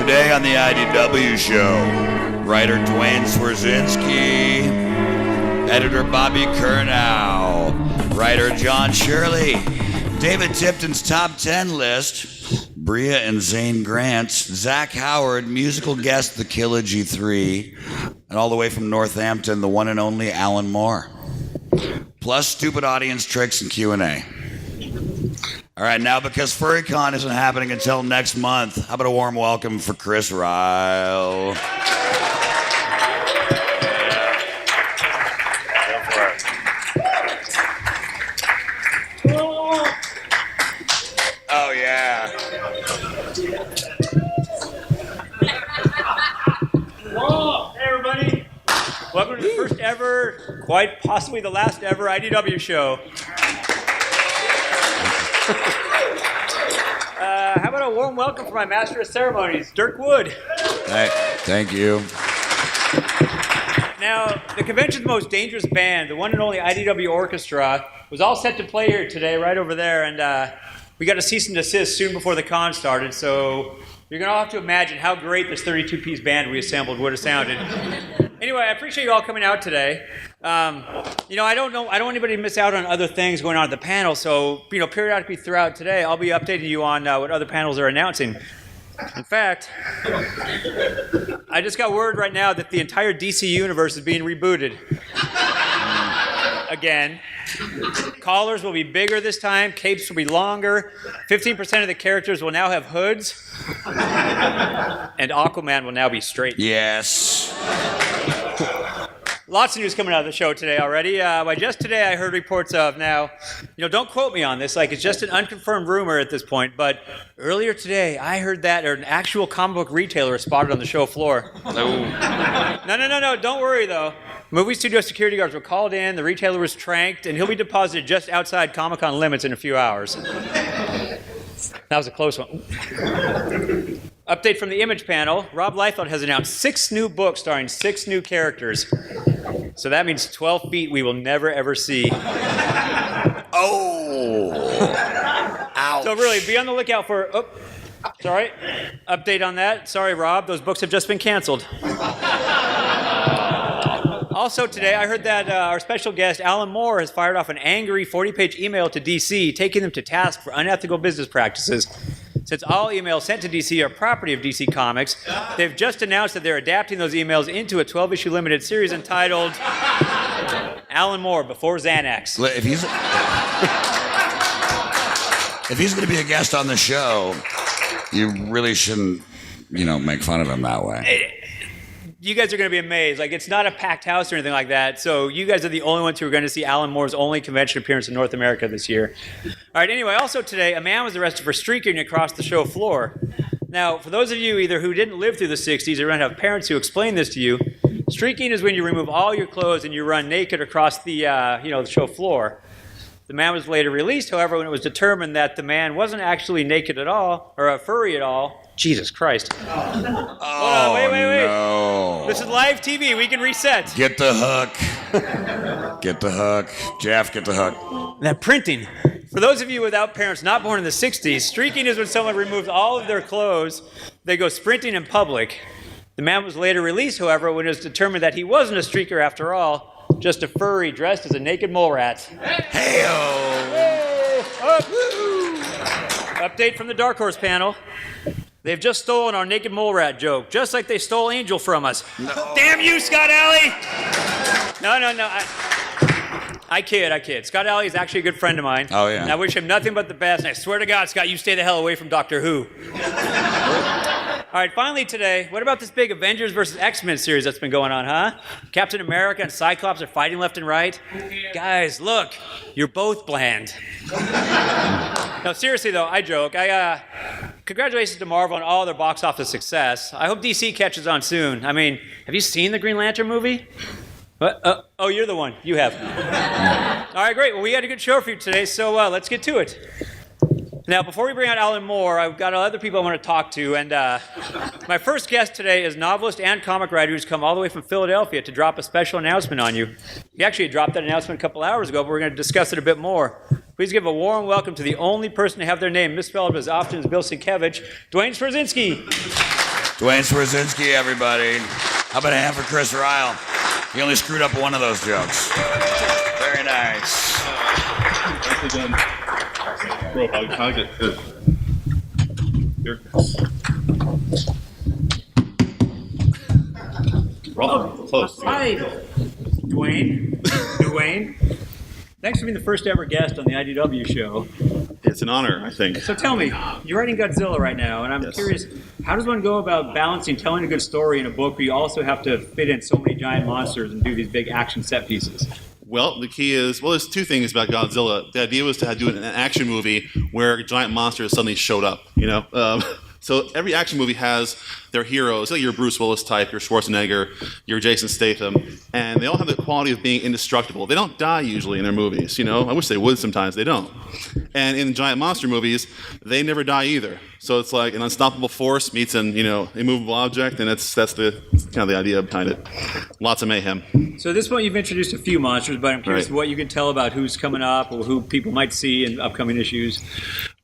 Today on the IDW show, writer Duane Swierczynski, editor Bobby Curnow, writer John Shirley, David Tipton's top 10 list, Brea and Zane Grant, Zach Howard, musical guest The Killer G3, and all the way from Northampton, the one and only Alan Moore. Plus stupid audience tricks and Q&A. All right, now because FurryCon isn't happening until next month, how about a warm welcome for Chris Ryall? Oh, yeah. Whoa, hey, everybody. Welcome to the first ever, quite possibly the last ever IDW show. How about a warm welcome for my master of ceremonies, Dirk Wood. Hey, thank you. Now, the convention's most dangerous band, the one and only IDW Orchestra, was all set to play here today, right over there, and we got a cease and desist soon before the con started, so you're going to all have to imagine how great this 32-piece band we assembled would have sounded. Anyway, I appreciate you all coming out today. I don't want anybody to miss out on other things going on at the panel, so, periodically throughout today, I'll be updating you on what other panels are announcing. In fact, I just got word right now that the entire DC universe is being rebooted. Again. Collars will be bigger this time, capes will be longer, 15% of the characters will now have hoods, and Aquaman will now be straight. Yes. Lots of news coming out of the show today already. Just today I heard reports of, now, don't quote me on this, like it's just an unconfirmed rumor at this point, but earlier today I heard that an actual comic book retailer was spotted on the show floor. No, don't worry though. Movie studio security guards were called in, the retailer was tranked, and he'll be deposited just outside Comic-Con limits in a few hours. That was a close one. Update from the Image panel. Rob Liefeld has announced 6 new books starring 6 new characters. So that means 12 feet we will never, ever see. Oh! Ouch. So really, be on the lookout for... Oh, sorry. Update on that. Sorry, Rob. Those books have just been canceled. Also today, I heard that our special guest, Alan Moore, has fired off an angry 40-page email to DC, taking them to task for unethical business practices. Since all emails sent to DC are property of DC Comics, they've just announced that they're adapting those emails into a 12-issue limited series entitled Alan Moore Before Xanax. If he's going to be a guest on the show, you really shouldn't, make fun of him that way. You guys are going to be amazed. Like, it's not a packed house or anything like that, so you guys are the only ones who are going to see Alan Moore's only convention appearance in North America this year. All right, anyway, also today, a man was arrested for streaking across the show floor. Now, for those of you either who didn't live through the 60s or don't have parents who explain this to you, streaking is when you remove all your clothes and you run naked across the, the show floor. The man was later released, however, when it was determined that the man wasn't actually naked at all, or a furry at all. Jesus Christ. Oh, wait. No. This is live TV. We can reset. Get the hook. Get the hook. Jeff, get the hook. That printing. For those of you without parents not born in the 60s, streaking is when someone removes all of their clothes. They go sprinting in public. The man was later released, however, when it was determined that he wasn't a streaker after all, just a furry dressed as a naked mole rat. Hey-o. Update from the Dark Horse panel. They've just stolen our naked mole rat joke, just like they stole Angel from us. No. Damn you, Scott Alley! No. I kid. Scott Alley is actually a good friend of mine. Oh, yeah. And I wish him nothing but the best, and I swear to God, Scott, you stay the hell away from Doctor Who. All right, finally today, what about this big Avengers versus X-Men series that's been going on, huh? Captain America and Cyclops are fighting left and right. Guys, look, you're both bland. No, seriously though, I joke. Congratulations to Marvel on all their box office success. I hope DC catches on soon. I mean, have you seen the Green Lantern movie? What? Oh, you're the one. You have. All right, great. Well, we got a good show for you today, so let's get to it. Now, before we bring out Alan Moore, I've got other people I want to talk to, and my first guest today is novelist and comic writer who's come all the way from Philadelphia to drop a special announcement on you. He actually dropped that announcement a couple hours ago, but we're going to discuss it a bit more. Please give a warm welcome to the only person to have their name misspelled as often as Bill Sienkiewicz, Duane Swierczynski. Duane Swierczynski, everybody. How about a hand for Chris Ryall? He only screwed up one of those jokes. Very nice. Nicely done. Bro, hug it. Good. Here. Roll close. Hi, Duane. Thanks for being the first ever guest on the IDW show. It's an honor, I think. So tell me, you're writing Godzilla right now, and I'm curious, how does one go about balancing telling a good story in a book where you also have to fit in so many giant monsters and do these big action set pieces? Well, the key is, there's two things about Godzilla. The idea was to do an action movie where giant monsters suddenly showed up, So every action movie has their heroes, like your Bruce Willis type, your Schwarzenegger, your Jason Statham, and they all have the quality of being indestructible. They don't die usually in their movies, I wish they would sometimes, they don't. And in giant monster movies, they never die either. So it's like an unstoppable force meets an, immovable object, and that's the kind of the idea behind it. Lots of mayhem. So at this point, you've introduced a few monsters, but I'm curious what you can tell about who's coming up or who people might see in upcoming issues.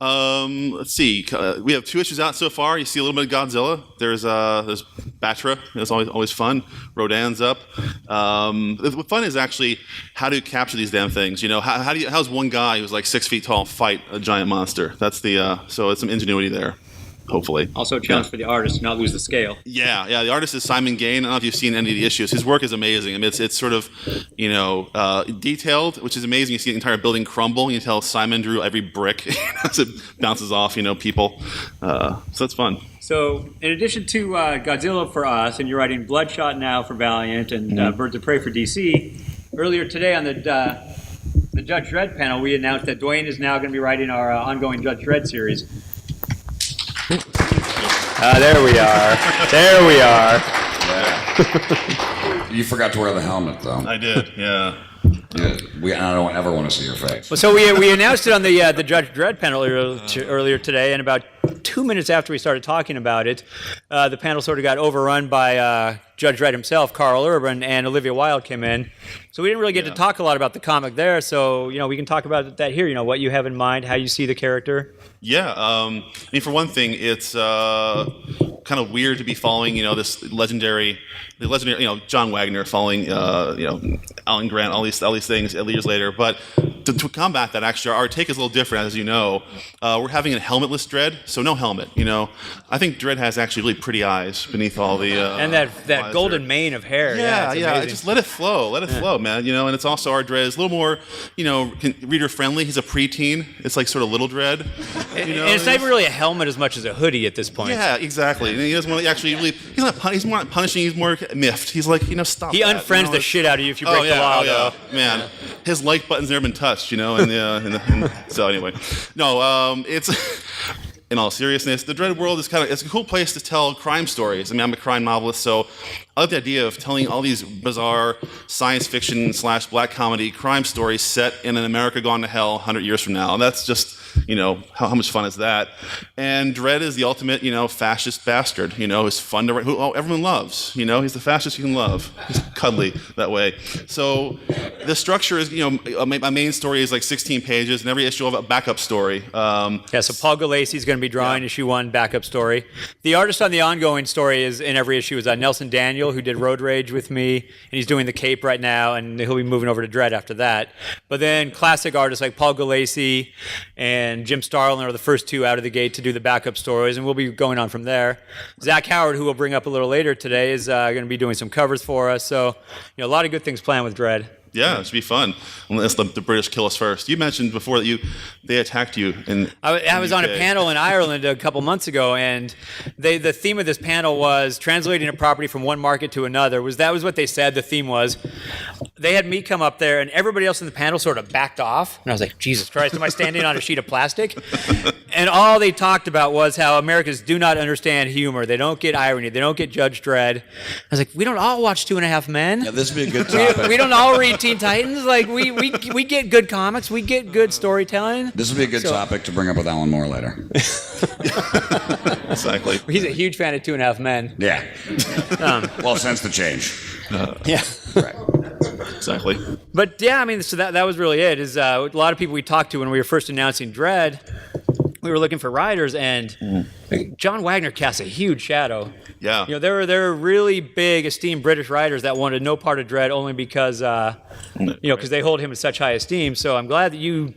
Let's see. We have 2 issues out so far. You see a little bit of Godzilla. There's Batra. That's always fun. Rodan's up. The fun is actually how to capture these damn things. How's one guy who's like 6 feet tall fight a giant monster? That's so it's some ingenuity there. Hopefully. Also a challenge for the artist to not lose the scale. Yeah. The artist is Simon Gain. I don't know if you've seen any of the issues. His work is amazing. I mean, it's sort of, detailed, which is amazing. You see the entire building crumble. You can tell Simon drew every brick as it bounces off, people. So that's fun. So in addition to Godzilla for us, and you're writing Bloodshot now for Valiant and Birds of Prey for DC, earlier today on the Judge Dredd panel, we announced that Duane is now going to be writing our ongoing Judge Dredd series. There we are. Yeah. You forgot to wear the helmet, though. I did, yeah. I don't ever want to see your face. Well, so we announced it on the Judge Dredd panel earlier today, and about 2 minutes after we started talking about it, the panel sort of got overrun by Judge Dredd himself, Carl Urban, and Olivia Wilde came in. So we didn't really get to talk a lot about the comic there, so we can talk about that here, what you have in mind, how you see the character. Yeah, for one thing, it's kind of weird to be following, this legendary, John Wagner following, Alan Grant, all these things years later. But to combat that, actually, our take is a little different, as you know. We're having a helmetless Dredd, so no helmet. I think Dredd has actually really pretty eyes beneath all the and that golden mane of hair. Yeah. Just let it flow, man. And it's also our Dredd is a little more, reader friendly. He's a preteen. It's like sort of little Dredd. And it's not even really a helmet as much as a hoodie at this point. Yeah, exactly. And he doesn't want to actually really. He's more not punishing. He's more miffed. He's like, stop. He unfriends the shit out of you if you break the law, though. Man, his like button's never been touched, And so anyway, no, it's. In all seriousness, the Dredd world is it's a cool place to tell crime stories. I mean, I'm a crime novelist, so I like the idea of telling all these bizarre science fiction / black comedy crime stories set in an America gone to hell 100 years from now. And that's just, how much fun is that? And Dredd is the ultimate, fascist bastard. Who's fun to write, who everyone loves. He's the fastest you can love. He's cuddly that way. So the structure is, my main story is like 16 pages, and every issue will have a backup story. So Paul Galassi is going to be drawing issue 1 backup story. The artist on the ongoing story is in every issue is Nelson Daniel, who did Road Rage with me, and he's doing the Cape right now, and he'll be moving over to Dredd after that. But then classic artists like Paul Galassi and Jim Starlin are the first 2 out of the gate to do the backup stories, and we'll be going on from there. Zach Howard, who we'll bring up a little later today, is going to be doing some covers for us. So, a lot of good things planned with Dredd. Yeah, it should be fun. Unless the British kill us first. You mentioned before that they attacked you. I was on a panel in Ireland a couple months ago, and the theme of this panel was translating a property from one market to another. That was what they said the theme was. They had me come up there, and everybody else in the panel sort of backed off. And I was like, Jesus Christ, am I standing on a sheet of plastic? And all they talked about was how Americans do not understand humor. They don't get irony. They don't get Judge Dredd. I was like, we don't all watch 2.5 Men. Yeah, this would be a good topic. We don't all read Teen Titans. Like, we get good comics. We get good storytelling. This would be a good topic to bring up with Alan Moore later. Exactly. He's a huge fan of 2.5 Men. Yeah. Well, since the change. Yeah. Right. Exactly. But yeah, so that was really it. A lot of people we talked to when we were first announcing Dredd we were looking for writers, and John Wagner cast a huge shadow. Yeah. There are really big, esteemed British writers that wanted no part of Dredd only because, because they hold him in such high esteem. So I'm glad that you're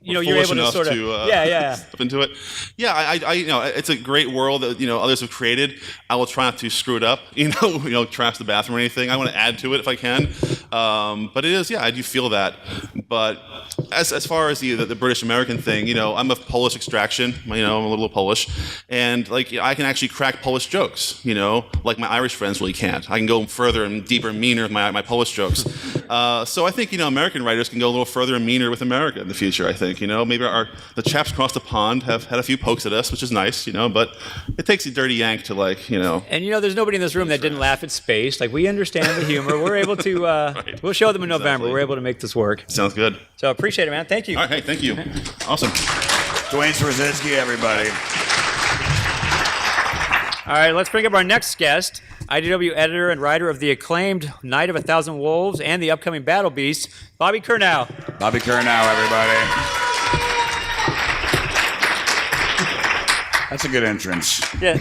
able to sort of step into it. Yeah, I it's a great world that others have created. I will try not to screw it up. Trash the bathroom or anything. I want to add to it if I can. But it is, I do feel that. But as far as the British American thing, I'm of Polish extraction. I'm a little Polish, and I can actually crack Polish jokes. Like my Irish friends really can't. I can go further and deeper and meaner with my Polish jokes. So I think American writers can go a little further and meaner with America in the future. I think maybe the chaps across the pond have had a few pokes at us, which is nice. But it takes a dirty yank to And there's nobody in this room that didn't laugh at space. We understand the humor. We're able to. Right. We'll show them in November. Exactly. We're able to make this work. Sounds good. So appreciate it, man. Thank you. All right, hey, thank you. Awesome. Duane Swierczynski, everybody. All right, let's bring up our next guest, IDW editor and writer of the acclaimed Night of a Thousand Wolves and the upcoming Battle Beast, Bobby Curnow. Bobby Curnow, everybody. That's a good entrance. Yeah.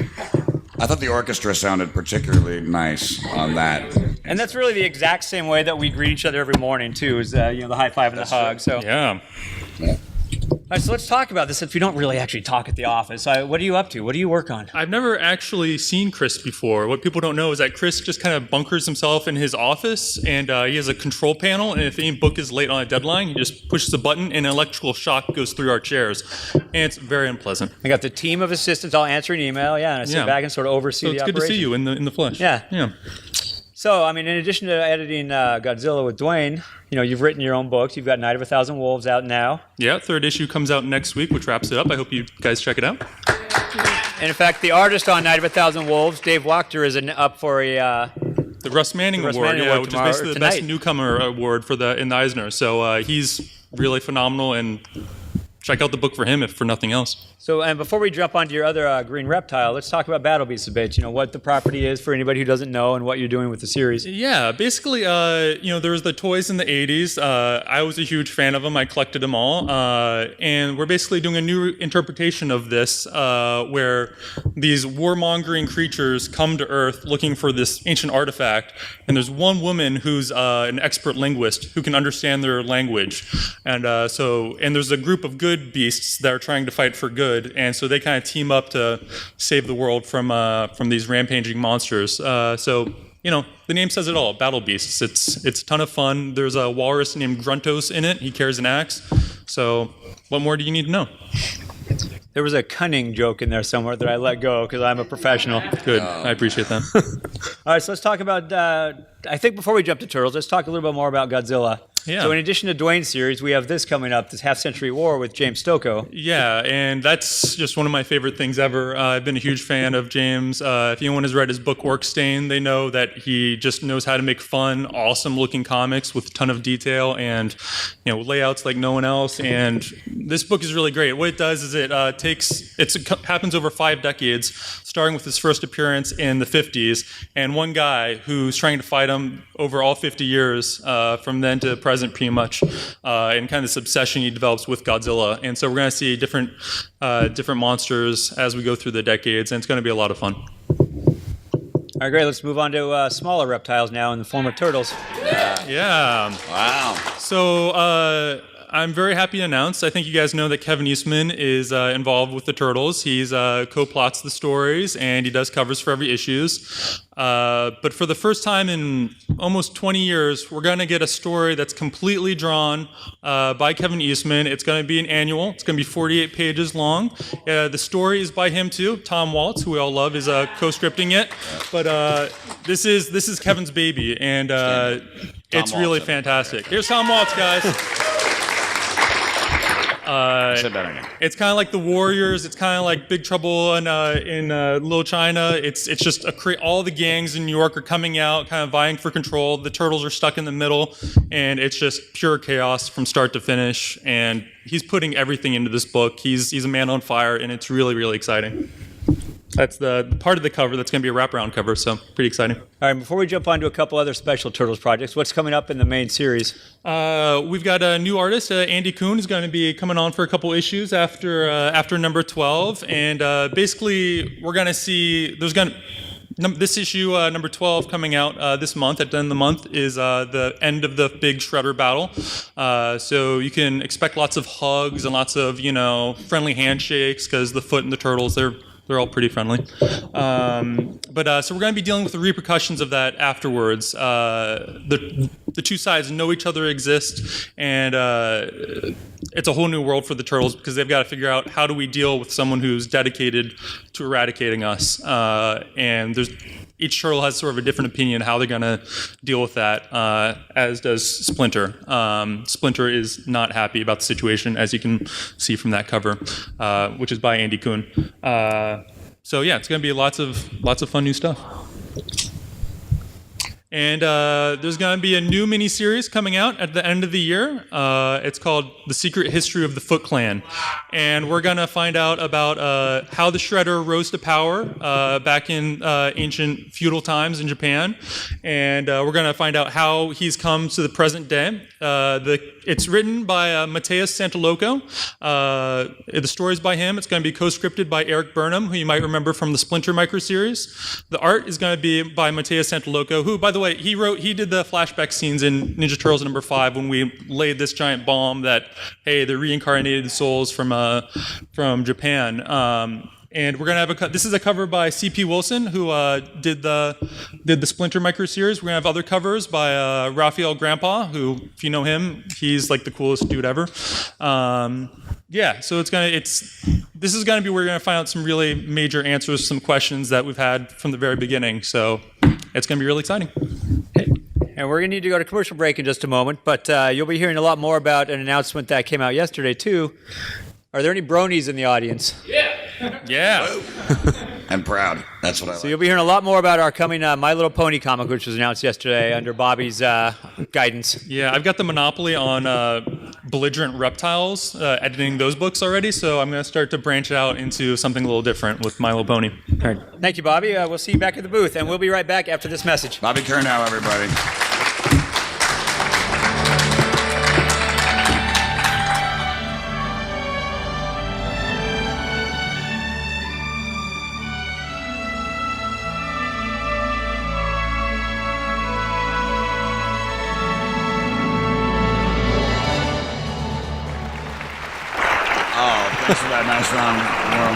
I thought the orchestra sounded particularly nice on that. And that's really the exact same way that we greet each other every morning, too, is the high five and the hug. So. Yeah. All right, so let's talk about this since we don't really actually talk at the office. What are you up to? What do you work on? I've never actually seen Chris before. What people don't know is that Chris just kind of bunkers himself in his office, and he has a control panel, and if any book is late on a deadline, he just pushes a button, and an electrical shock goes through our chairs. And it's very unpleasant. I got the team of assistants all answering email, and I sit back and sort of oversee the it's operation. good to see you in the flesh. Yeah. So, in addition to editing Godzilla with Duane, you've written your own books. You've got Night of a Thousand Wolves out now. Yeah, third issue comes out next week, which wraps it up. I hope you guys check it out. And in fact, the artist on Night of a Thousand Wolves, Dave Wachter, is up for the Russ Manning Award, which is basically the best newcomer award in the Eisner. So he's really phenomenal, and check out the book for him, if for nothing else. So, and before we jump onto your other green reptile, let's talk about Battle Beasts a bit. What the property is for anybody who doesn't know, and what you're doing with the series. Yeah, basically, there was the toys in the 80s. I was a huge fan of them. I collected them all. And we're basically doing a new interpretation of this, where these warmongering creatures come to Earth looking for this ancient artifact. And there's one woman who's an expert linguist who can understand their language. And there's a group of good beasts that are trying to fight for good. And so they kind of team up to save the world from these rampaging monsters. The name says it all, Battle Beasts. It's a ton of fun. There's a walrus named Gruntos in it. He carries an axe. So what more do you need to know? There was a cunning joke in there somewhere that I let go because I'm a professional. Good. I appreciate that. All right, so let's talk about, I think before we jump to Turtles, let's talk a little bit more about Godzilla. Yeah. So in addition to Duane's series, we have this coming up, this Half-Century War with James Stokoe. Yeah, and that's just one of my favorite things ever. I've been a huge fan of James. If anyone has read his book Orkstain, they know that he just knows how to make fun, awesome-looking comics with a ton of detail and layouts like no one else. And this book is really great. What it does is it happens over 5 decades, starting with his first appearance in the 50s, and one guy who's trying to fight him over all 50 years from then to present, pretty much, and kind of this obsession he develops with Godzilla. And so we're going to see different monsters as we go through the decades, and it's going to be a lot of fun. All right, great. Let's move on to smaller reptiles now in the form of turtles. Yeah. Wow. So I'm very happy to announce, I think you guys know that Kevin Eastman is involved with the Turtles. He's co-plots the stories, and he does covers for every issues. But for the first time in almost 20 years, we're going to get a story that's completely drawn by Kevin Eastman. It's going to be an annual. It's going to be 48 pages long. The story is by him too. Tom Waltz, who we all love, is co-scripting it. But this is Kevin's baby, and it's really fantastic. Here's Tom Waltz, guys. It's kind of like the Warriors. It's kind of like Big Trouble in Little China. It's just all the gangs in New York are coming out, kind of vying for control. The Turtles are stuck in the middle, and it's just pure chaos from start to finish. And he's putting everything into this book. He's a man on fire, and it's really, really exciting. That's the part of the cover that's going to be a wraparound cover, so pretty exciting. All right, before we jump on to a couple other special Turtles projects, what's coming up in the main series? We've got a new artist, Andy Kuhn, is going to be coming on for a couple issues after number 12, and basically we're going to see this issue, number 12, coming out this month. At the end of the month is the end of the big Shredder battle. So you can expect lots of hugs and lots of, friendly handshakes, because the Foot and the Turtles, they're all pretty friendly. But so we're going to be dealing with the repercussions of that afterwards. The two sides know each other exist, and it's a whole new world for the Turtles, because they've got to figure out, how do we deal with someone who's dedicated to eradicating us? And each turtle has sort of a different opinion how they're going to deal with that, as does Splinter. Splinter is not happy about the situation, as you can see from that cover, which is by Andy Kuhn. So yeah, it's going to be lots of fun new stuff. And there's going to be a new miniseries coming out at the end of the year. It's called The Secret History of the Foot Clan. And we're going to find out about how the Shredder rose to power back in ancient feudal times in Japan. And we're going to find out how he's come to the present day. It's written by Mateus Santaloco. The story's by him. It's going to be co-scripted by Eric Burnham, who you might remember from the Splinter microseries. The art is going to be by Mateus Santaloco, who, by the way, he did the flashback scenes in Ninja Turtles number 5 when we laid this giant bomb that, hey, they're reincarnated souls from Japan. And we're gonna have this is a cover by C.P. Wilson, who did the Splinter microseries. We're gonna have other covers by Raphael Grandpa, who, if you know him, he's like the coolest dude ever. Yeah, so this is gonna be where we're gonna find out some really major answers to some questions that we've had from the very beginning. So it's gonna be really exciting. And we're going to need to go to commercial break in just a moment, but you'll be hearing a lot more about an announcement that came out yesterday, too. Are there any bronies in the audience? Yeah. I'm proud. That's what I like. So you'll be hearing a lot more about our coming My Little Pony comic, which was announced yesterday under Bobby's guidance. Yeah, I've got the monopoly on belligerent reptiles, editing those books already, so I'm going to start to branch out into something a little different with My Little Pony. All right. Thank you, Bobby. We'll see you back at the booth, and we'll be right back after this message. Bobby Curnow, everybody. Thanks for that nice round of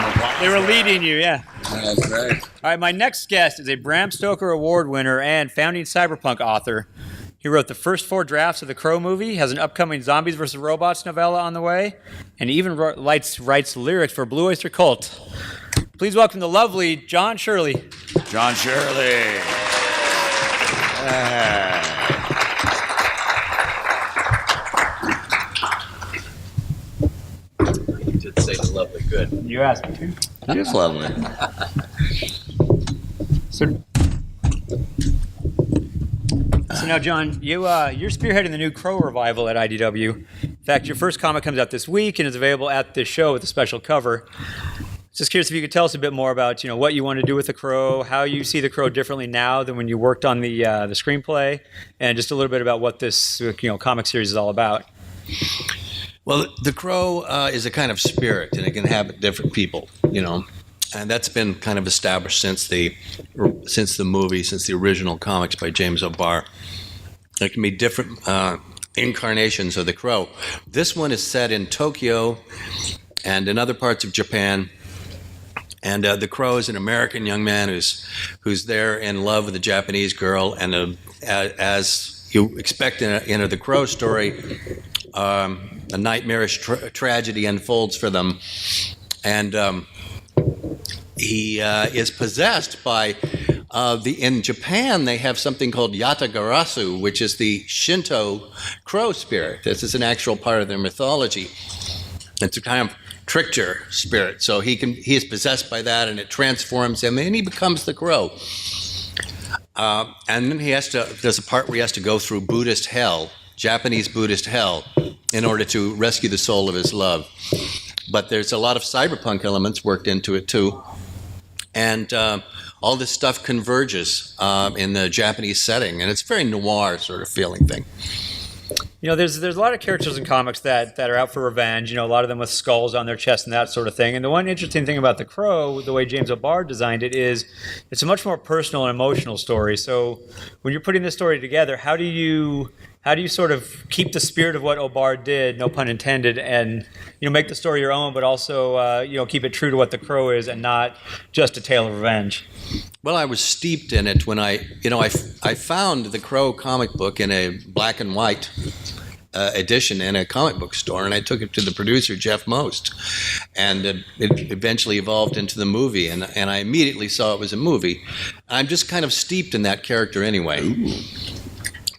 applause. They were leading you, yeah. That's great. All right, my next guest is a Bram Stoker Award winner and founding cyberpunk author. He wrote the first 4 drafts of the Crow movie, has an upcoming Zombies vs. Robots novella on the way, and he even writes lyrics for Blue Oyster Cult. Please welcome the lovely John Shirley. John Shirley. Say the lovely good. You asked me to. That is lovely. So now, John, you're spearheading the new Crow revival at IDW. In fact, your first comic comes out this week and is available at this show with a special cover. Just curious if you could tell us a bit more about what you want to do with the Crow, how you see the Crow differently now than when you worked on the screenplay, and just a little bit about what this comic series is all about. Well, the Crow is a kind of spirit, and it can inhabit different people, and that's been kind of established since the original comics by James O'Barr. There can be different incarnations of the Crow. This one is set in Tokyo and in other parts of Japan. And the Crow is an American young man who's there in love with a Japanese girl, and as you expect in the Crow story, a nightmarish tragedy unfolds for them, and he is possessed by in Japan they have something called Yatagarasu, which is the Shinto crow spirit. This is an actual part of their mythology. It's a kind of trickster spirit, so he is possessed by that, and it transforms him, and he becomes the Crow. And then there's a part where he has to go through Buddhist hell, Japanese Buddhist hell, in order to rescue the soul of his love. But there's a lot of cyberpunk elements worked into it too. and all this stuff converges in the Japanese setting, and it's a very noir sort of feeling thing. You know, there's a lot of characters in comics that are out for revenge. You know, a lot of them with skulls on their chest and that sort of thing. And the one interesting thing about The Crow, the way James O'Barr designed it, is it's a much more personal and emotional story. So when you're putting this story together, how do you sort of keep the spirit of what O'Barr did, no pun intended, and make the story your own, but also keep it true to what The Crow is and not just a tale of revenge? Well, I was steeped in it when I found the Crow comic book in a black and white edition in a comic book store, and I took it to the producer, Jeff Most, and it eventually evolved into the movie, and I immediately saw it was a movie. I'm just kind of steeped in that character anyway.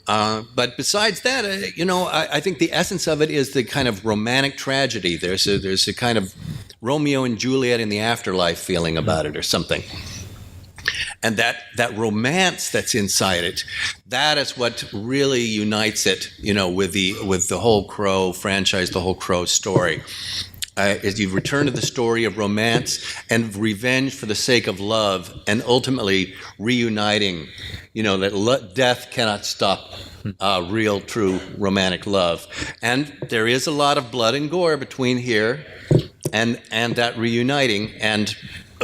But besides that, I think the essence of it is the kind of romantic tragedy. There's a kind of Romeo and Juliet in the afterlife feeling about it or something. And that romance that's inside it, that is what really unites it, with the whole Crow franchise, the whole Crow story. Is you return to the story of romance and revenge for the sake of love, and ultimately reuniting. That death cannot stop real, true romantic love. And there is a lot of blood and gore between here and that reuniting.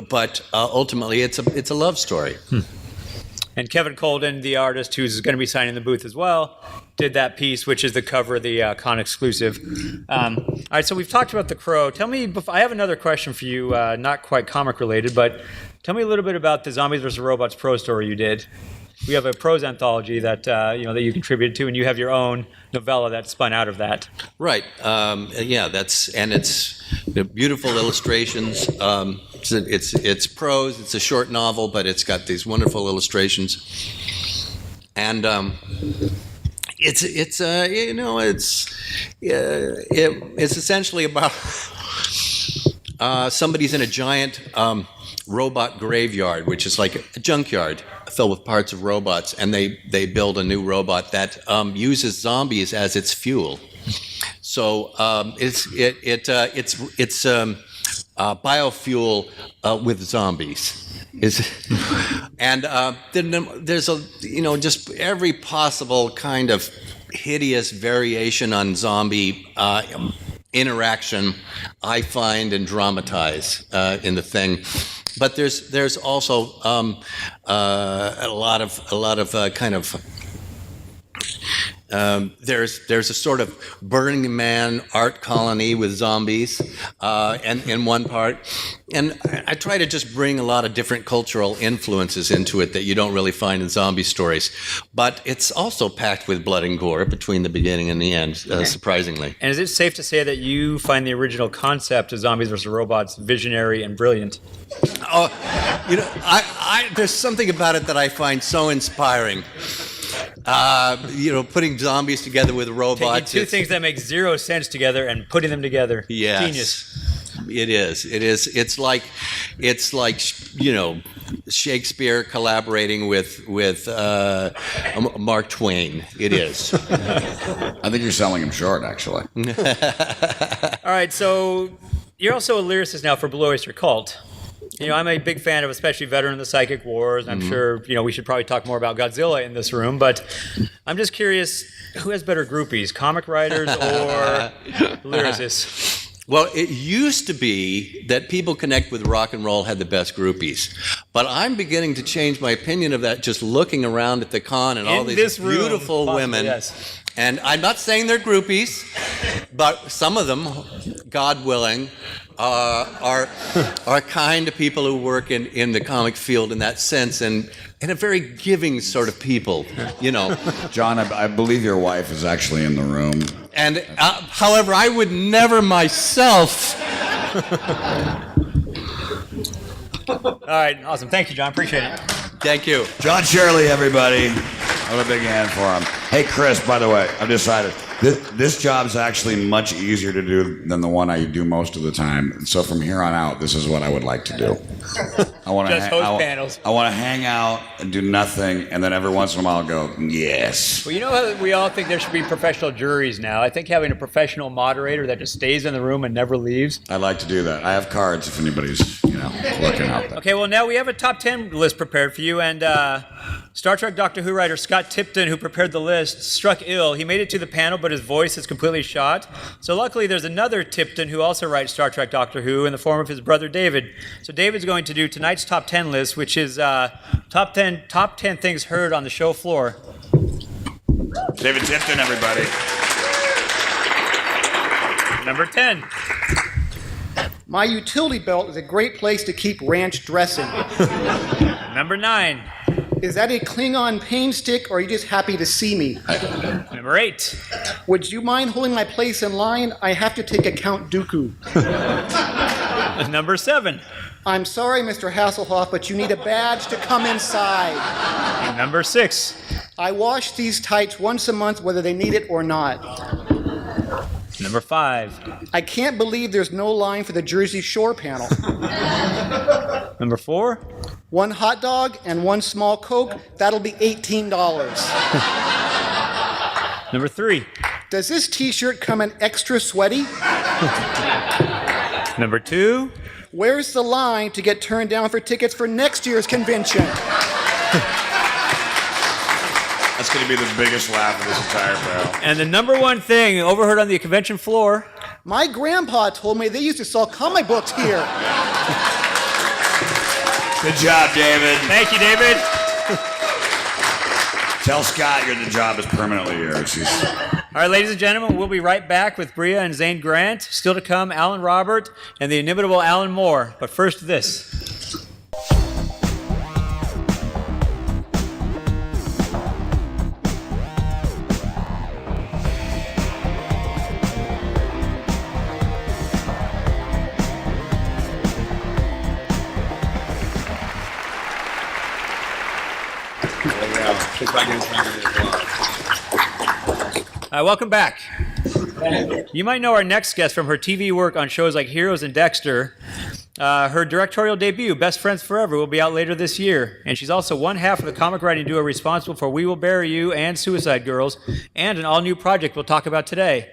But ultimately, it's a love story. And Kevin Colden, the artist who's going to be signing the booth as well, did that piece, which is the cover of the con exclusive. All right, so we've talked about The Crow. Tell me, I have another question for you, not quite comic related, but tell me a little bit about the Zombies vs. Robots prose story you did. We have a prose anthology that that you contributed to, and you have your own novella that spun out of that. Right. It's beautiful illustrations. It's prose. It's a short novel, but it's got these wonderful illustrations, and it's essentially about somebody's in a giant robot graveyard, which is like a junkyard filled with parts of robots, and they build a new robot that uses zombies as its fuel. So it's biofuel with zombies. And then there's just every possible kind of hideous variation on zombie interaction I find and dramatize in the thing. But there's also a lot of kind of there's a sort of Burning Man art colony with zombies, and in one part, and I try to just bring a lot of different cultural influences into it that you don't really find in zombie stories. But it's also packed with blood and gore between the beginning and the end, surprisingly. And is it safe to say that you find the original concept of Zombies vs. Robots visionary and brilliant? Oh, there's something about it that I find so inspiring. Putting zombies together with robots. Taking two things that make zero sense together and putting them together. Yes. Genius. It is. It's like Shakespeare collaborating with Mark Twain. It is. I think you're selling him short, actually. All right, so you're also a lyricist now for Blue Oyster Cult. I'm a big fan of especially Veteran of the Psychic Wars. I'm sure, we should probably talk more about Godzilla in this room, but I'm just curious, who has better groupies, comic writers or lyricists? Well, it used to be that people connect with rock and roll had the best groupies. But I'm beginning to change my opinion of that just looking around at the con and all these beautiful women. Yes. And I'm not saying they're groupies, but some of them, God willing, are kind to people who work in the comic field in that sense, and a very giving sort of people, John, I believe your wife is actually in the room. And however, I would never myself. All right, awesome. Thank you, John. Appreciate it. Thank you. John Shirley, everybody. What a big hand for him. Hey, Chris, by the way, I've decided This job's actually much easier to do than the one I do most of the time. So from here on out, this is what I would like to do. I want to Just host panels. I want to hang out and do nothing, and then every once in a while I'll go, yes. Well, you know how we all think there should be professional juries now. I think having a professional moderator that just stays in the room and never leaves. I'd like to do that. I have cards if anybody's, looking out there. Okay, well, now we have a top 10 list prepared for you, and Star Trek Doctor Who writer Scott Tipton, who prepared the list, struck ill. He made it to the panel, but his voice is completely shot. So luckily, there's another Tipton who also writes Star Trek Doctor Who in the form of his brother David. So David's going to do tonight's top 10 list, which is top 10 things heard on the show floor. David Tipton, everybody. Number 10. My utility belt is a great place to keep ranch dressing. Number 9. Is that a Klingon pain stick, or are you just happy to see me? Number 8. Would you mind holding my place in line? I have to take a Count Dooku. Number 7. I'm sorry, Mr. Hasselhoff, but you need a badge to come inside. Number 6. I wash these tights once a month, whether they need it or not. Number 5. I can't believe there's no line for the Jersey Shore panel. Number 4. 1 hot dog and 1 small Coke, that'll be $18. Number 3. Does this t-shirt come in extra sweaty? Number 2. Where's the line to get turned down for tickets for next year's convention? That's going to be the biggest laugh of this entire panel. And the number 1 thing overheard on the convention floor. My grandpa told me they used to sell comic books here. Good job, David. Thank you, David. Tell Scott the job is permanently yours. All right, ladies and gentlemen, we'll be right back with Brea and Zane Grant. Still to come, Alan Robert and the inimitable Alan Moore. But first, this. Welcome back. You might know our next guest from her TV work on shows like Heroes and Dexter. Her directorial debut, Best Friends Forever, will be out later this year. And she's also one half of the comic writing duo responsible for We Will Bury You and Suicide Girls, and an all-new project we'll talk about today.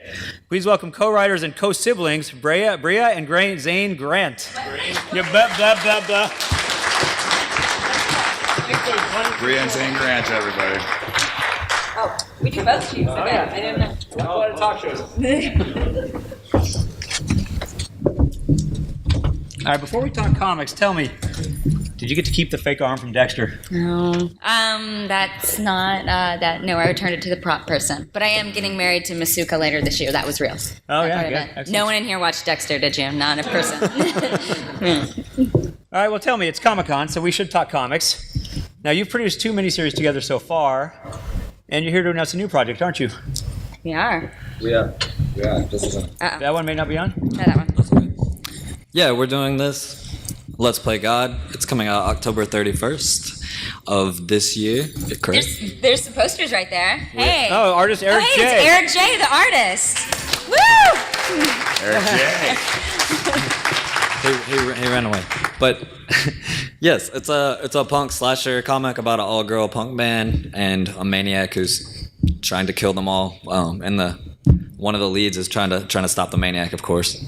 Please welcome co-writers and co-siblings, Brea and Zane Grant. Brea and Zane Grant, everybody. Oh, we do both shoes. Oh, yeah. I didn't know. A lot of talk shows. All right, before we talk comics, tell me, did you get to keep the fake arm from Dexter? No. That's not that. No, I returned it to the prop person. But I am getting married to Masuka later this year. That was real. Oh, That yeah, part of good. it. Excellent. No one in here watched Dexter, did you? Not a person. All right, well, tell me, it's Comic-Con, so we should talk comics. Now, you've produced 2 miniseries together so far, and you're here to announce a new project, aren't you? We are. Yeah, this is it. That one may not be on? No, that one. Yeah, we're doing this. Let's Play God. It's coming out October 31st of this year. Correct? There's some posters right there. Hey. Oh, artist Eric hey, J. it's Eric J, the artist. Woo! Eric J. He ran away. But yes, it's a punk slasher comic about an all-girl punk band and a maniac who's trying to kill them all. And one of the leads is trying to stop the maniac, of course.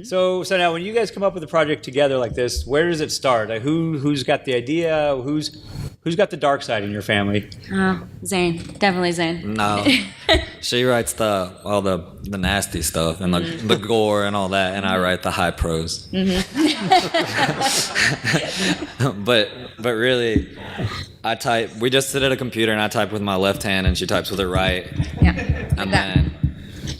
So now, when you guys come up with a project together like this, where does it start? Like, who's got the idea? Who's got the dark side in your family? Zane. Definitely Zane. No, she writes all the nasty stuff and the gore and all that, and I write the high prose. but really, I type. We just sit at a computer and I type with my left hand, and she types with her right. Yeah. And then.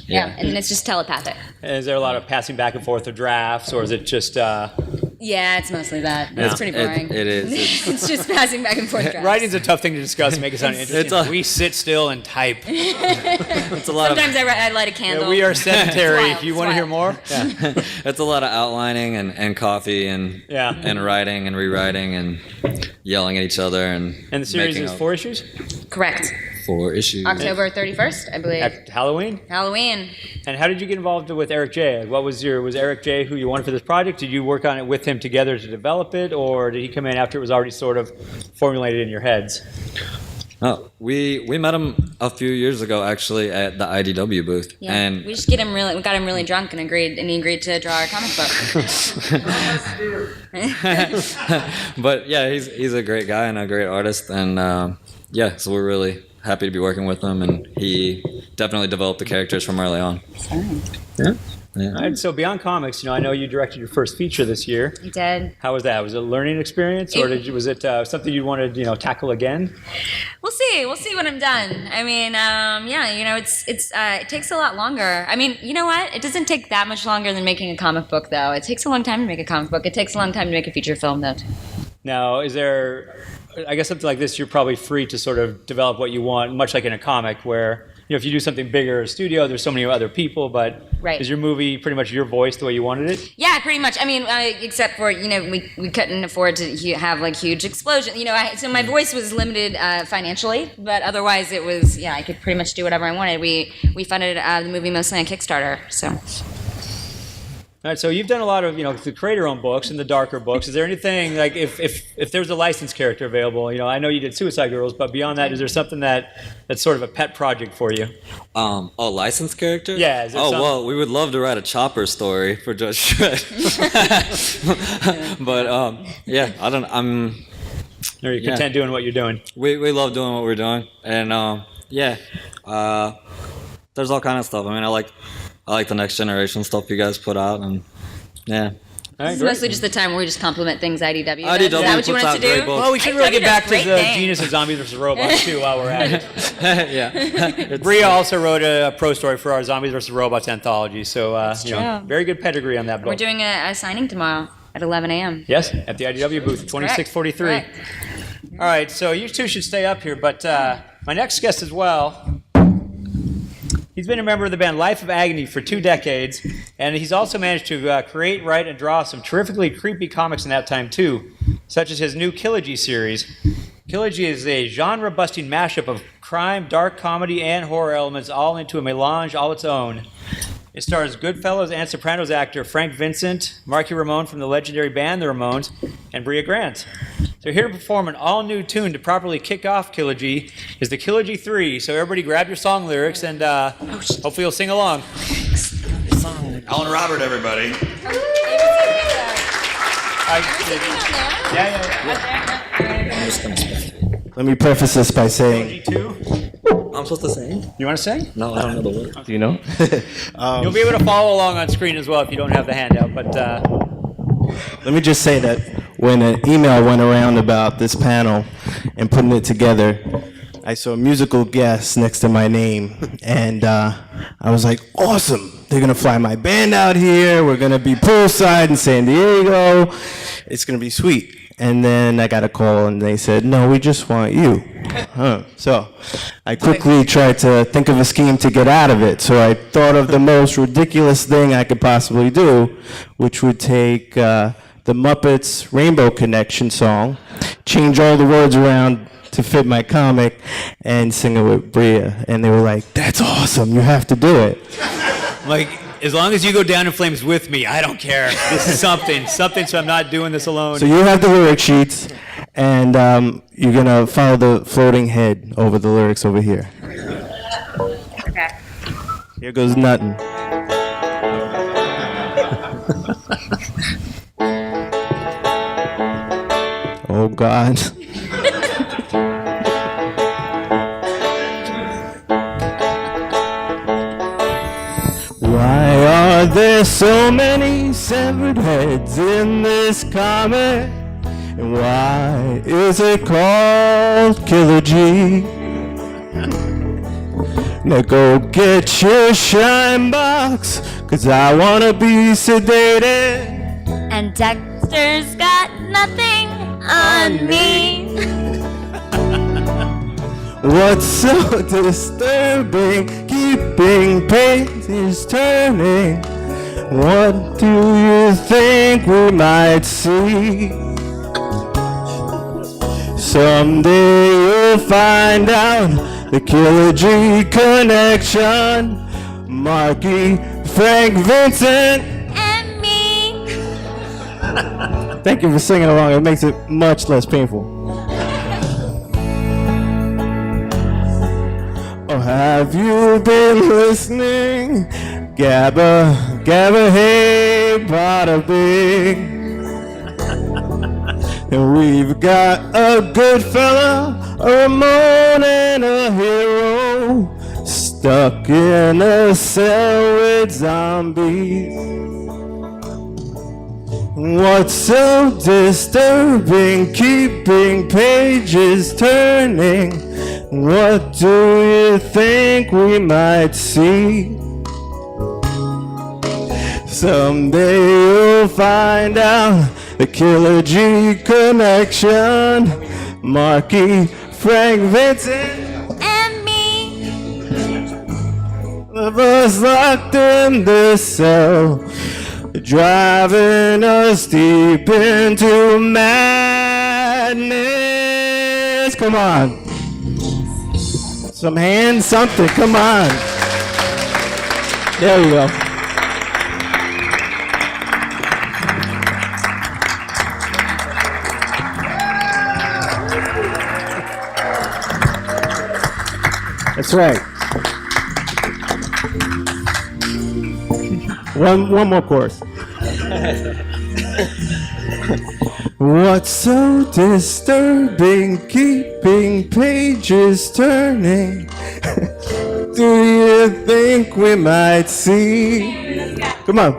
Yeah, and it's just telepathic. And is there a lot of passing back and forth of drafts, or is it just... Yeah, it's mostly that. It's pretty boring. It is. It's just passing back and forth drafts. Writing's a tough thing to discuss, make it sound interesting. We sit still and type. It's a lot Sometimes I light a candle. Yeah, we are sedentary. Wild, If you want to hear more? Yeah. It's a lot of outlining and coffee and writing and rewriting and yelling at each other and the series is 4 issues? Correct. 4 issues. October 31st, I believe. At Halloween? Halloween. And how did you get involved with Eric J? Was Eric J who you wanted for this project? Did you work on it with him together to develop it, or did he come in after it was already sort of formulated in your heads? Oh, we met him a few years ago actually at the IDW booth, Yeah. and We just got him really drunk and he agreed to draw our comic book. but yeah, he's a great guy and a great artist, and yeah, so we're really happy to be working with him, and he definitely developed the characters from early on. Yeah. All right, so beyond comics, I know you directed your first feature this year. I did. How was that? Was it a learning experience, or was it something you wanted to tackle again? We'll see. We'll see when I'm done. I mean, it takes a lot longer. I mean, you know what? It doesn't take that much longer than making a comic book, though. It takes a long time to make a comic book. It takes a long time to make a feature film, though. Now, is there? I guess something like this, you're probably free to sort of develop what you want, much like in a comic, where if you do something bigger in a studio, there's so many other people, but Right. Is your movie pretty much your voice the way you wanted it? Yeah, pretty much. I mean, except for, we couldn't afford to have huge explosions. So my voice was limited financially, but otherwise it was, I could pretty much do whatever I wanted. We funded the movie mostly on Kickstarter, so. All right, so you've done a lot of, the creator-owned books and the darker books. Is there anything, like, if there's a licensed character available, I know you did Suicide Girls, but beyond that, is there something that's sort of a pet project for you? A licensed character? Yeah. Is there well, we would love to write a Chopper story for Judge Shred. But, yeah, Are you content doing what you're doing? We love doing what we're doing, and, there's all kind of stuff. I mean, I like the Next Generation stuff you guys put out, and yeah. This is mostly just the time where we just compliment things IDW. IDW Is that what you puts wanted out to great do? books. Well, we should really get back to the things. genus of Zombies vs. Robots, too, while we're at it. Yeah. Brea also wrote a pro story for our Zombies vs. Robots anthology, so true. very good pedigree on that book. We're doing a signing tomorrow at 11 a.m. Yes, at the IDW booth, 2643. Correct. All right, so you two should stay up here, but my next guest as well, he's been a member of the band Life of Agony for 2 decades, and he's also managed to create, write, and draw some terrifically creepy comics in that time, too, such as his new Kilogy series. Kilogy is a genre-busting mashup of crime, dark comedy, and horror elements all into a melange all its own. It stars Goodfellas and Sopranos actor Frank Vincent, Marky Ramone from the legendary band The Ramones, and Brea Grant. So here to perform an all-new tune to properly kick off Kilogy is the Kilogy 3. So everybody grab your song lyrics and hopefully you'll sing along. Alan Robert, everybody. Let me preface this by saying, I'm supposed to sing? You want to sing? No, I don't know the words. do you know? You'll be able to follow along on screen as well if you don't have the handout, but Let me just say that when an email went around about this panel and putting it together, I saw musical guests next to my name, and I was like, awesome. They're going to fly my band out here. We're going to be poolside in San Diego. It's going to be sweet. And then I got a call, and they said, no, we just want you. So I quickly tried to think of a scheme to get out of it. So I thought of the most ridiculous thing I could possibly do, which would take the Muppets Rainbow Connection song, change all the words around to fit my comic, and sing it with Brea. And they were like, that's awesome. You have to do it. like, as long as you go down in flames with me, I don't care. This is something, so I'm not doing this alone. So you have the lyric sheets, and you're going to follow the floating head over the lyrics over here. Okay. Here goes nothing. Oh, God. Why are there so many severed heads in this comic? And why is it called Kilogy? Now go get your shine box, 'cause I wanna be sedated. And Dexter's got nothing on me. What's so disturbing? Keeping pages turning. What do you think we might see? Someday you'll find out the Killer G Connection, Marky, Frank, Vincent, And me. Thank you for singing along. It makes it much less painful. Oh, have you been listening? Gabba, Gabba, hey, bada bing. And we've got a good fella, a Ramon, and a hero stuck in a cell with zombies. What's so disturbing, keeping pages turning? What do you think we might see? Someday you'll find out. The Killer G Connection, Marky, Frank, Vincent, And me. of us locked in this cell, driving us deep into madness. Come on. Some hands, something, come on. There we go. That's right. One more chorus. What's so disturbing, keeping pages turning? Do you think we might see? Come on.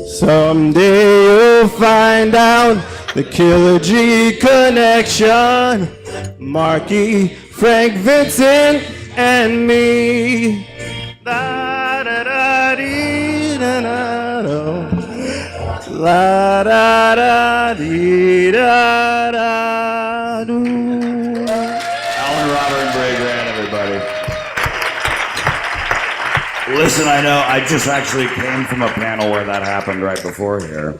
Someday you'll find out. The Killer G Connection, Marky, Frank, Vincent, and me. La da da dee da da do. La da da dee da da do. Alan, Robert, and Brea Grant, everybody. Listen, I know I just actually came from a panel where that happened right before here.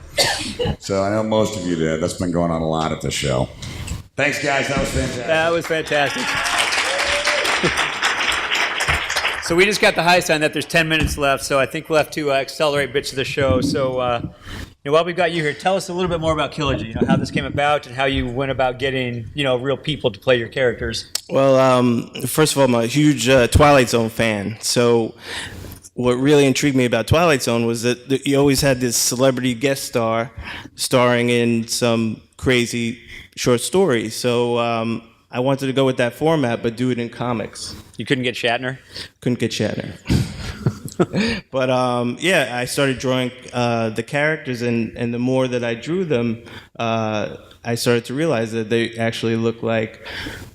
So I know most of you did. That's been going on a lot at this show. Thanks, guys. That was fantastic. That was fantastic. So we just got the high sign that there's 10 minutes left, so I think we'll have to accelerate bits of the show. So while we've got you here, tell us a little bit more about Killer G, how this came about and how you went about getting, real people to play your characters. Well, first of all, I'm a huge Twilight Zone fan. So what really intrigued me about Twilight Zone was that you always had this celebrity guest star starring in some crazy short story. So I wanted to go with that format, but do it in comics. You couldn't get Shatner? Couldn't get Shatner. But I started drawing the characters, and the more that I drew them, I started to realize that they actually look like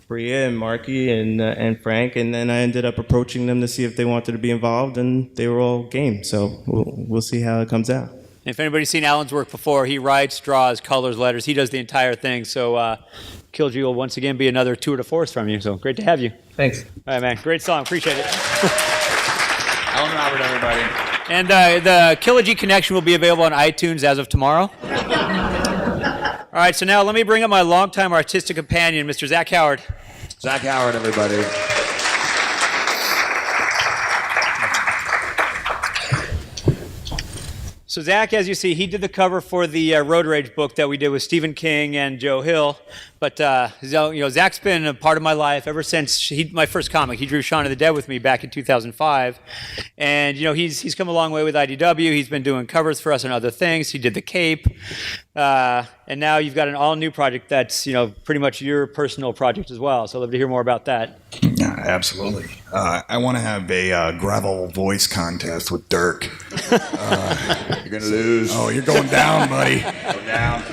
Brea and Marky and Frank, and then I ended up approaching them to see if they wanted to be involved, and they were all game. So we'll see how it comes out. If anybody's seen Alan's work before, he writes, draws, colors, letters. He does the entire thing. So Killer G will once again be another tour de force from you. So great to have you. Thanks. All right, man. Great song. Appreciate it. Alan, Robert, everybody. And the Killer G Connection will be available on iTunes as of tomorrow. All right, so now let me bring up my longtime artistic companion, Mr. Zach Howard. Zach Howard, everybody. So Zach, as you see, he did the cover for the Road Rage book that we did with Stephen King and Joe Hill. But Zach's been a part of my life ever since my first comic. He drew Shaun of the Dead with me back in 2005, and he's come a long way with IDW. He's been doing covers for us and other things. He did the Cape, and now you've got an all-new project that's pretty much your personal project as well. So I'd love to hear more about that. Yeah, absolutely. I want to have a gravel voice contest with Dirk. You're gonna lose. Oh, you're going down, buddy. Go down.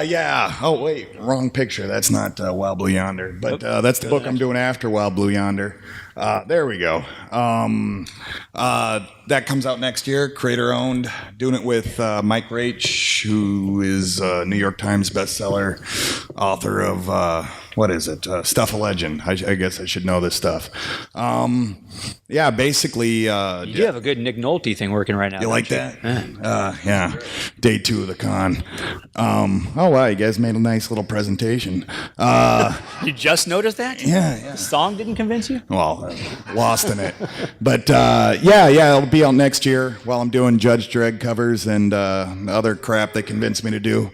Yeah. Oh, wait. Wrong picture. That's not Wild Blue Yonder. But that's the book I'm doing after Wild Blue Yonder. There we go. That comes out next year, creator owned. Doing it with Mike Raich, who is a New York Times bestseller, author of what is it? Stuff a Legend. I guess I should know this stuff. Yeah, basically. You do have a good Nick Nolte thing working right now. You like that? Yeah. Day 2 of the con. Oh wow, you guys made a nice little presentation. You just noticed that? Yeah. The song didn't convince you? Well, lost in it. But yeah, it'll be out next year while I'm doing Judge Dredd covers and other crap they convinced me to do.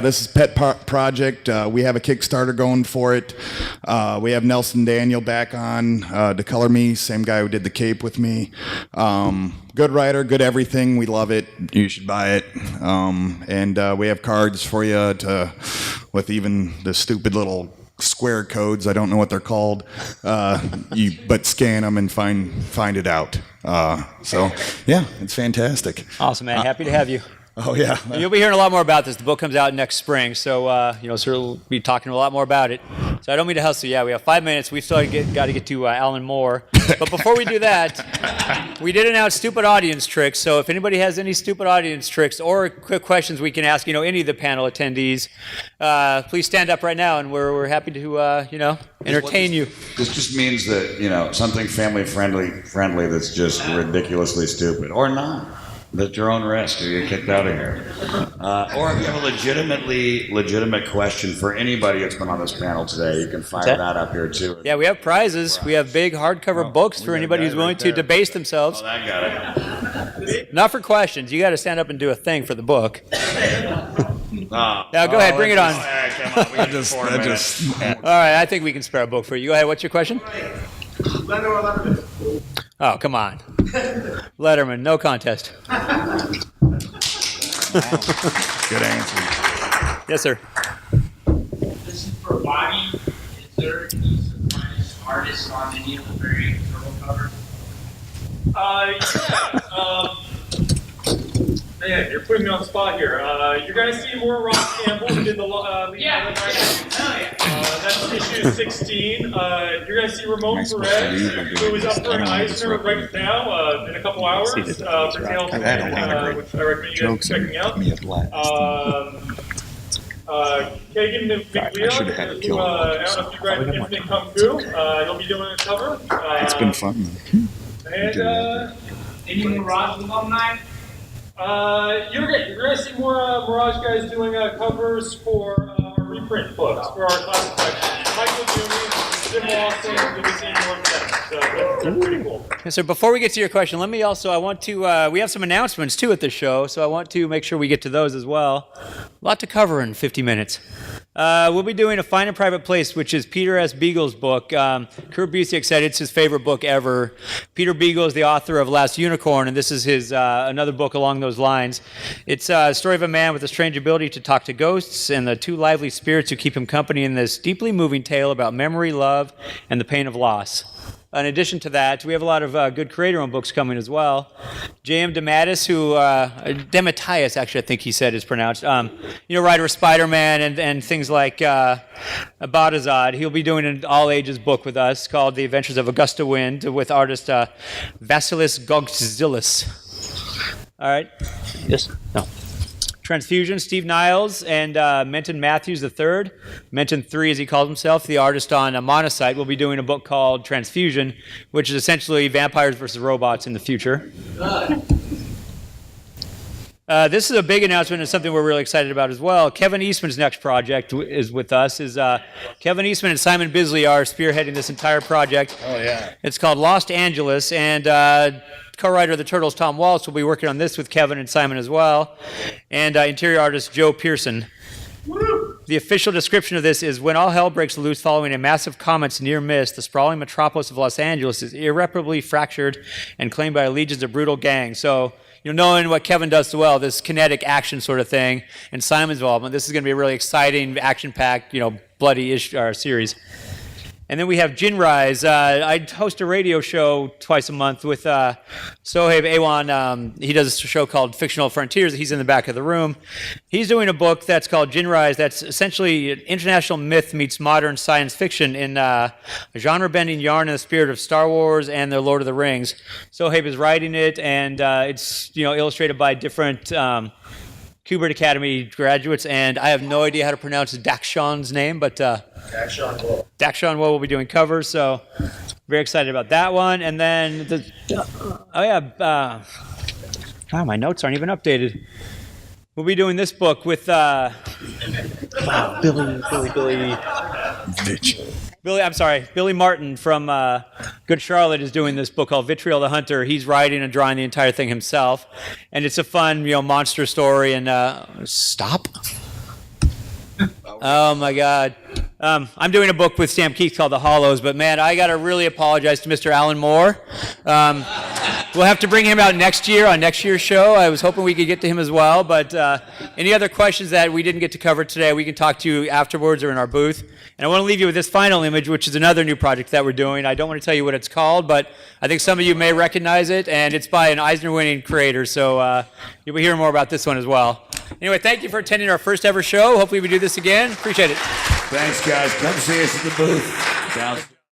This is Pet Project. We have a Kickstarter going for it. We have Nelson Daniel back on to color me, same guy who did the cape with me. Good writer, good everything. We love it. You should buy it. And we have cards for you with even the stupid little square codes. I don't know what they're called. But scan them and find it out. So yeah, it's fantastic. Awesome, man. Happy to have you. Oh yeah. And you'll be hearing a lot more about this. The book comes out next spring, so so we'll be talking a lot more about it. So I don't mean to hustle. Yeah, we have 5 minutes. We still got to get to Alan Moore. But before we do that, we did announce stupid audience tricks. So if anybody has any stupid audience tricks or quick questions we can ask, any of the panel attendees, please stand up right now, and we're happy to entertain you. This just means that something family friendly that's just ridiculously stupid or not. At your own risk, you get kicked out of here. Or if you have a legitimate question for anybody that's been on this panel today, you can fire that up here too. Yeah, we have prizes. We have big hardcover books for anybody who's willing to debase themselves. Oh, I got it. Not for questions. You got to stand up and do a thing for the book. Now go ahead, bring it on. All right, I think we can spare a book for you. Go ahead. What's your question? Letterman. Oh, come on. Letterman, no contest. Good answer. Yes, sir. This is for Bobby. Is there any surprise artists on any of the variant turtle covers? Man, you're putting me on the spot here. You're going to see more Ross Campbell who did the lead that's issue 16. You're going to see Ramon Perez, who is up for an Eisner right now in a couple hours for Tales from Canada, which I recommend you guys checking out. Kagan McLeod, who I don't know if you read Infinite Kung Fu, he'll be doing a cover. It's been fun. And any Mirage alumni? You're going to see more Mirage guys doing covers for our reprint books for our classic collection. Michael Jr., Jim Lawson, you'll be seeing more of them. So that's pretty cool. So before we get to your question, we have some announcements too at the show, so I want to make sure we get to those as well. A lot to cover in 50 minutes. We'll be doing A Fine and Private Place, which is Peter S. Beagle's book. Kurt Busiek said it's his favorite book ever. Peter Beagle is the author of Last Unicorn, and this is his another book along those lines. It's a story of a man with a strange ability to talk to ghosts and the two lively spirits who keep him company in this deeply moving tale about memory, love, and the pain of loss. In addition to that, we have a lot of good creator-owned books coming as well. J.M. DeMatteis, Dematius, actually, I think he said is pronounced, writer of Spider-Man and things like Badazad. He'll be doing an all-ages book with us called The Adventures of Augusta Wind with artist Vasilis Gogzilis. All right? Yes? No. Transfusion, Steve Niles and Menton Matthews III. Menton 3, as he calls himself, the artist on Monocyte, will be doing a book called Transfusion, which is essentially vampires versus robots in the future. This is a big announcement and something we're really excited about as well. Kevin Eastman's next project is with us. Kevin Eastman and Simon Bisley are spearheading this entire project. Oh, yeah. It's called Lost Angeles, and co-writer of the Turtles, Tom Waltz, will be working on this with Kevin and Simon as well, and interior artist Joe Pearson. Woo! The official description of this is: when all hell breaks loose following a massive comet's near miss, the sprawling metropolis of Los Angeles is irreparably fractured and claimed by legions of brutal gangs. So, knowing what Kevin does so well, this kinetic action sort of thing, and Simon's involvement, this is going to be a really exciting, action-packed, bloody series. And then we have Gin Rise. I host a radio show twice a month with Sohaib Awan. He does a show called Fictional Frontiers. He's in the back of the room. He's doing a book that's called Gin Rise that's essentially international myth meets modern science fiction in a genre-bending yarn in the spirit of Star Wars and the Lord of the Rings. Sohaib is writing it, and it's illustrated by different Kubert Academy graduates, and I have no idea how to pronounce Dakshan's name, but Dakshan will be doing covers, so very excited about that one. And then my notes aren't even updated. We'll be doing this book with Billy Martin from Good Charlotte is doing this book called Vitriol the Hunter. He's writing and drawing the entire thing himself, and it's a fun, monster story. And stop. Oh my God. I'm doing a book with Sam Keith called The Hollows, but man, I got to really apologize to Mr. Alan Moore. We'll have to bring him out next year on next year's show. I was hoping we could get to him as well, but any other questions that we didn't get to cover today, we can talk to you afterwards or in our booth. And I want to leave you with this final image, which is another new project that we're doing. I don't want to tell you what it's called, but I think some of you may recognize it, and it's by an Eisner-winning creator, so you'll be hearing more about this one as well. Anyway, thank you for attending our first ever show. Hopefully we do this again. Appreciate it. Thanks, guys. Come see us at the booth.